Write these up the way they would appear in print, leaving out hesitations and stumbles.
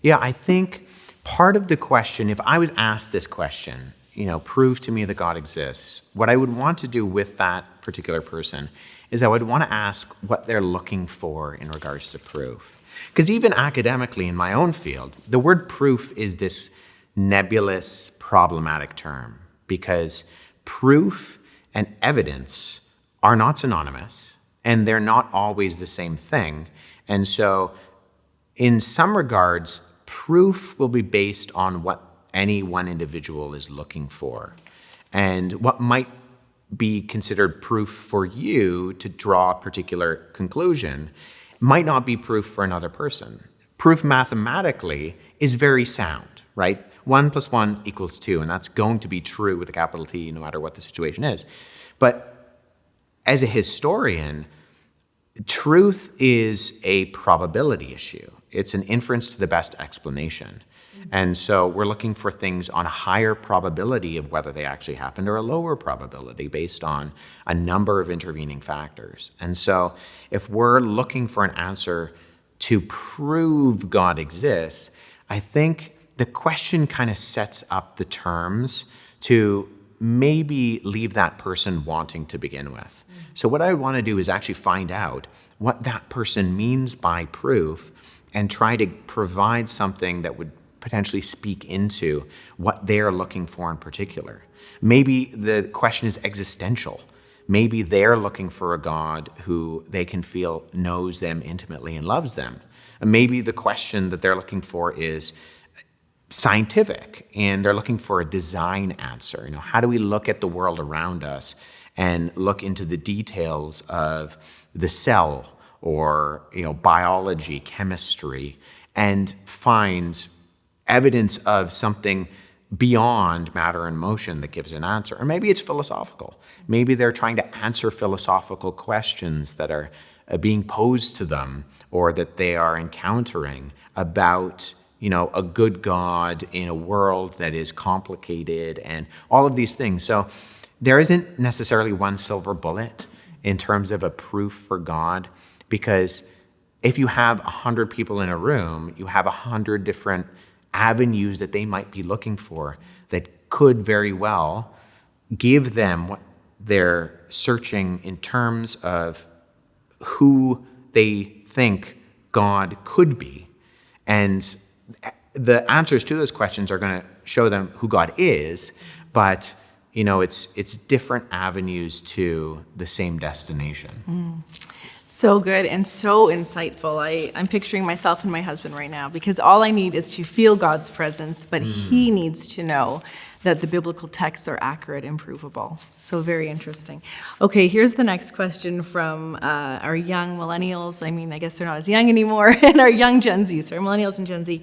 Yeah, I think part of the question, if I was asked this question, prove to me that God exists, what I would want to do with that particular person is I would want to ask what they're looking for in regards to proof. Because even academically in my own field, the word proof is this nebulous, problematic term, because proof and evidence are not synonymous, and they're not always the same thing. And so in some regards, proof will be based on what any one individual is looking for. And what might be considered proof for you to draw a particular conclusion might not be proof for another person. Proof mathematically is very sound, right? 1 + 1 = 2, and that's going to be true with a capital T no matter what the situation is. But as a historian, truth is a probability issue. It's an inference to the best explanation. And so we're looking for things on a higher probability of whether they actually happened or a lower probability based on a number of intervening factors. And so if we're looking for an answer to prove God exists, I think the question kind of sets up the terms to maybe leave that person wanting to begin with. So what I want to do is actually find out what that person means by proof and try to provide something that would potentially speak into what they're looking for in particular. Maybe the question is existential. Maybe they're looking for a God who they can feel knows them intimately and loves them. And maybe the question that they're looking for is scientific, and they're looking for a design answer. How do we look at the world around us and look into the details of the cell or biology, chemistry, and find evidence of something beyond matter and motion that gives an answer? Or maybe it's philosophical. Maybe they're trying to answer philosophical questions that are being posed to them or that they are encountering about a good God in a world that is complicated and all of these things. So there isn't necessarily one silver bullet in terms of a proof for God, because if you have 100 people in a room, you have 100 different avenues that they might be looking for that could very well give them what they're searching in terms of who they think God could be. And the answers to those questions are going to show them who God is, but it's different avenues to the same destination. So good and so insightful. I'm picturing myself and my husband right now, because all I need is to feel God's presence, but he needs to know that the biblical texts are accurate and provable. So very interesting. Okay, here's the next question from our young millennials. I guess they're not as young anymore, and our young Gen Z, sorry, millennials and Gen Z.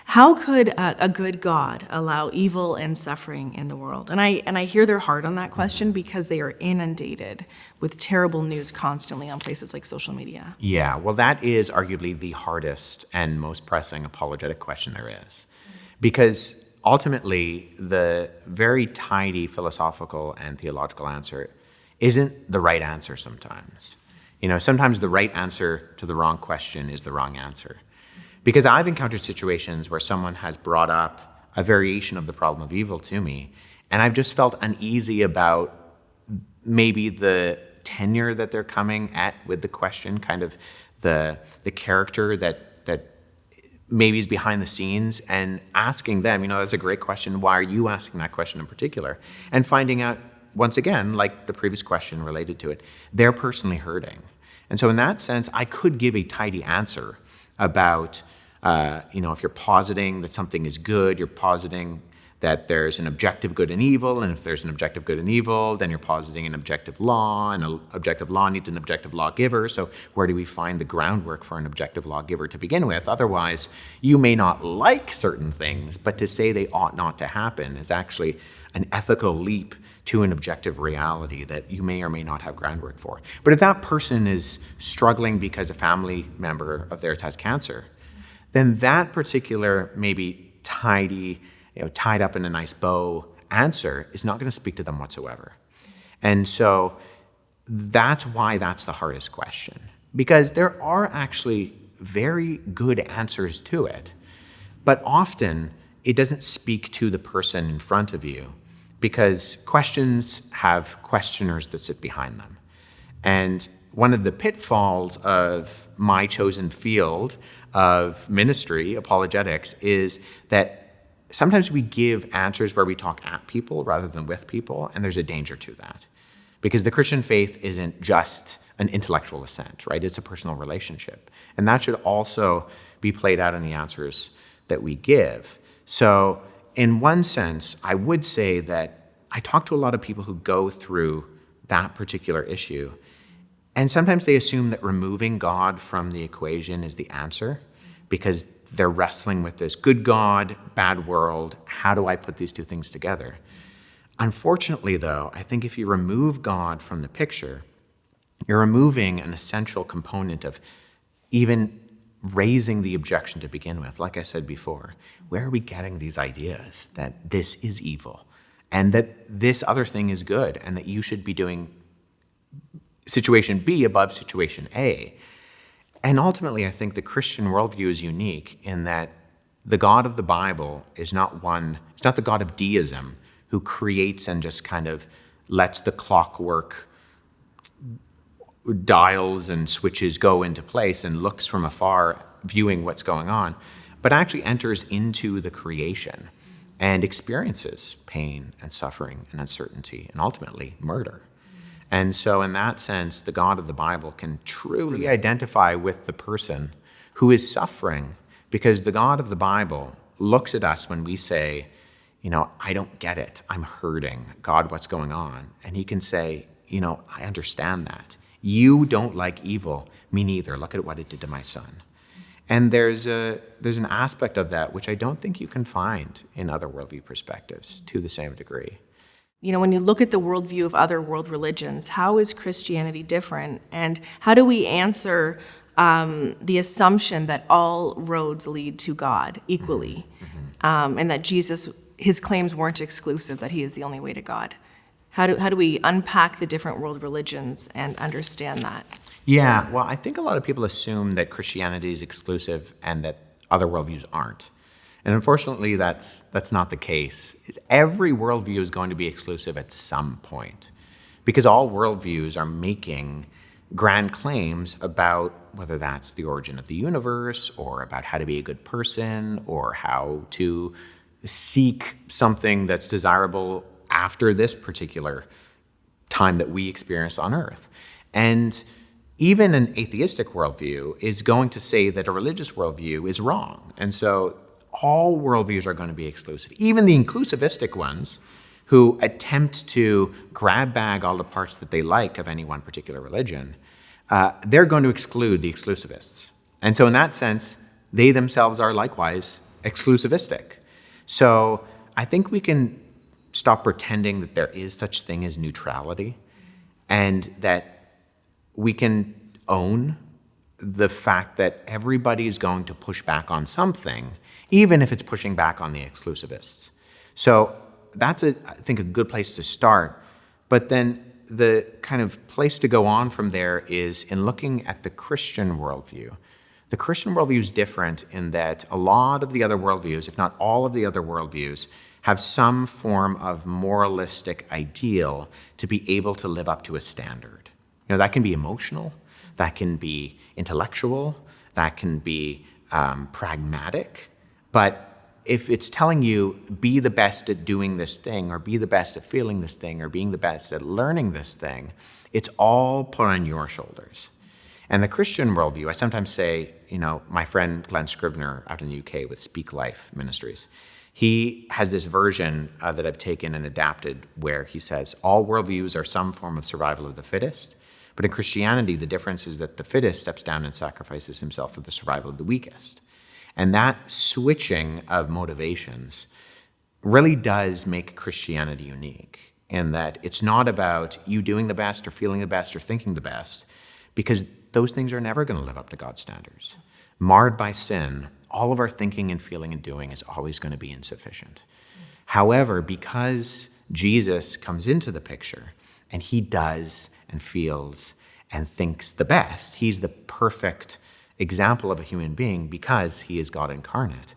How could a good God allow evil and suffering in the world? And I hear their heart on that question, because they are inundated with terrible news constantly on places like social media. Yeah, well, that is arguably the hardest and most pressing apologetic question there is. Because ultimately, the very tidy philosophical and theological answer isn't the right answer sometimes. Sometimes the right answer to the wrong question is the wrong answer. Because I've encountered situations where someone has brought up a variation of the problem of evil to me, and I've just felt uneasy about maybe the tenure that they're coming at with the question, kind of the character that maybe is behind the scenes, and asking them, that's a great question, why are you asking that question in particular? And finding out, once again, like the previous question related to it, they're personally hurting. And so in that sense, I could give a tidy answer about if you're positing that something is good, you're positing that there's an objective good and evil, and if there's an objective good and evil, then you're positing an objective law, and an objective law needs an objective lawgiver. So where do we find the groundwork for an objective lawgiver to begin with? Otherwise, you may not like certain things, but to say they ought not to happen is actually an ethical leap to an objective reality that you may or may not have groundwork for. But if that person is struggling because a family member of theirs has cancer, then that particular maybe tidy, tied up in a nice bow answer is not going to speak to them whatsoever. And so that's why that's the hardest question, because there are actually very good answers to it. But often, it doesn't speak to the person in front of you because questions have questioners that sit behind them. And one of the pitfalls of my chosen field of ministry, apologetics, is that sometimes we give answers where we talk at people rather than with people, and there's a danger to that. Because the Christian faith isn't just an intellectual assent, right? It's a personal relationship. And that should also be played out in the answers that we give. So in one sense, I would say that I talk to a lot of people who go through that particular issue, and sometimes they assume that removing God from the equation is the answer because they're wrestling with this good God, bad world. How do I put these two things together? Unfortunately, though, I think if you remove God from the picture, you're removing an essential component of even raising the objection to begin with. Like I said before, where are we getting these ideas that this is evil and that this other thing is good and that you should be doing situation B above situation A? And ultimately, I think the Christian worldview is unique in that the God of the Bible is not the God of deism who creates and just kind of lets the clockwork dials and switches go into place and looks from afar, viewing what's going on, but actually enters into the creation and experiences pain and suffering and uncertainty and ultimately murder. And so in that sense, the God of the Bible can truly identify with the person who is suffering, because the God of the Bible looks at us when we say, I don't get it. I'm hurting. God, what's going on? And he can say, I understand that. You don't like evil. Me neither. Look at what it did to my son. And there's an aspect of that which I don't think you can find in other worldview perspectives to the same degree. When you look at the worldview of other world religions, how is Christianity different? And how do we answer the assumption that all roads lead to God equally, and that Jesus, his claims weren't exclusive, that he is the only way to God? How do we unpack the different world religions and understand that? Yeah, well, I think a lot of people assume that Christianity is exclusive and that other worldviews aren't. And unfortunately, that's not the case. Every worldview is going to be exclusive at some point, because all worldviews are making grand claims about whether that's the origin of the universe or about how to be a good person or how to seek something that's desirable after this particular time that we experience on Earth. And even an atheistic worldview is going to say that a religious worldview is wrong. And so all worldviews are going to be exclusive. Even the inclusivistic ones who attempt to grab bag all the parts that they like of any one particular religion, they're going to exclude the exclusivists. And so in that sense, they themselves are likewise exclusivistic. So I think we can stop pretending that there is such thing as neutrality, and that we can own the fact that everybody is going to push back on something, even if it's pushing back on the exclusivists. So that's, I think, a good place to start. But then the kind of place to go on from there is in looking at the Christian worldview. The Christian worldview is different in that a lot of the other worldviews, if not all of the other worldviews, have some form of moralistic ideal to be able to live up to a standard. That can be emotional, that can be intellectual, that can be pragmatic. But if it's telling you, be the best at doing this thing, or be the best at feeling this thing, or being the best at learning this thing, it's all put on your shoulders. And the Christian worldview, I sometimes say, my friend Glenn Scrivener out in the UK with Speak Life Ministries, he has this version that I've taken and adapted where he says, all worldviews are some form of survival of the fittest. But in Christianity, the difference is that the fittest steps down and sacrifices himself for the survival of the weakest. And that switching of motivations really does make Christianity unique, in that it's not about you doing the best or feeling the best or thinking the best, because those things are never going to live up to God's standards. Marred by sin, all of our thinking and feeling and doing is always going to be insufficient. However, because Jesus comes into the picture and he does and feels and thinks the best, he's the perfect example of a human being because he is God incarnate,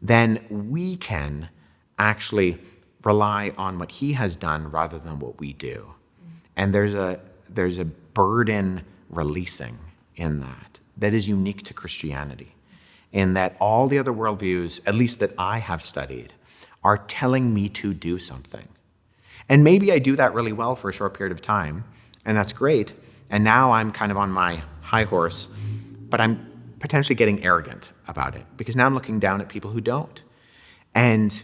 then we can actually rely on what he has done rather than what we do. And there's a burden releasing in that is unique to Christianity, in that all the other worldviews, at least that I have studied, are telling me to do something. And maybe I do that really well for a short period of time, and that's great. And now I'm kind of on my high horse, but I'm potentially getting arrogant about it because now I'm looking down at people who don't. And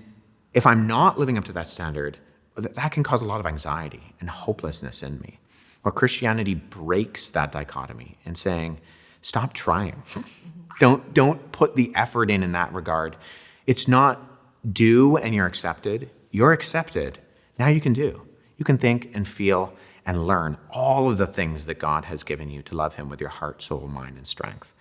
if I'm not living up to that standard, that can cause a lot of anxiety and hopelessness in me. Well, Christianity breaks that dichotomy in saying, stop trying. Don't put the effort in that regard. It's not do and you're accepted. You're accepted. Now you can do. You can think and feel and learn all of the things that God has given you to love him with your heart, soul, mind, and strength.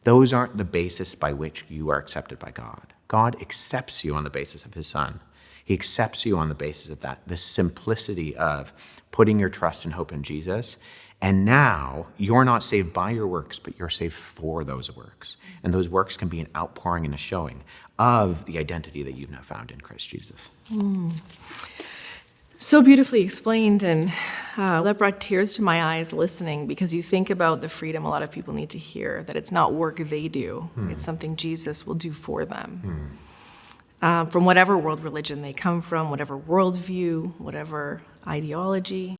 Those aren't the basis by which you are accepted by God. God accepts you on the basis of his son. He accepts you on the basis of that, the simplicity of putting your trust and hope in Jesus. And now you're not saved by your works, but you're saved for those works. And those works can be an outpouring and a showing of the identity that you've now found in Christ Jesus. So beautifully explained, and that brought tears to my eyes listening, because you think about the freedom a lot of people need to hear, that it's not work they do, it's something Jesus will do for them. From whatever world religion they come from, whatever worldview, whatever ideology.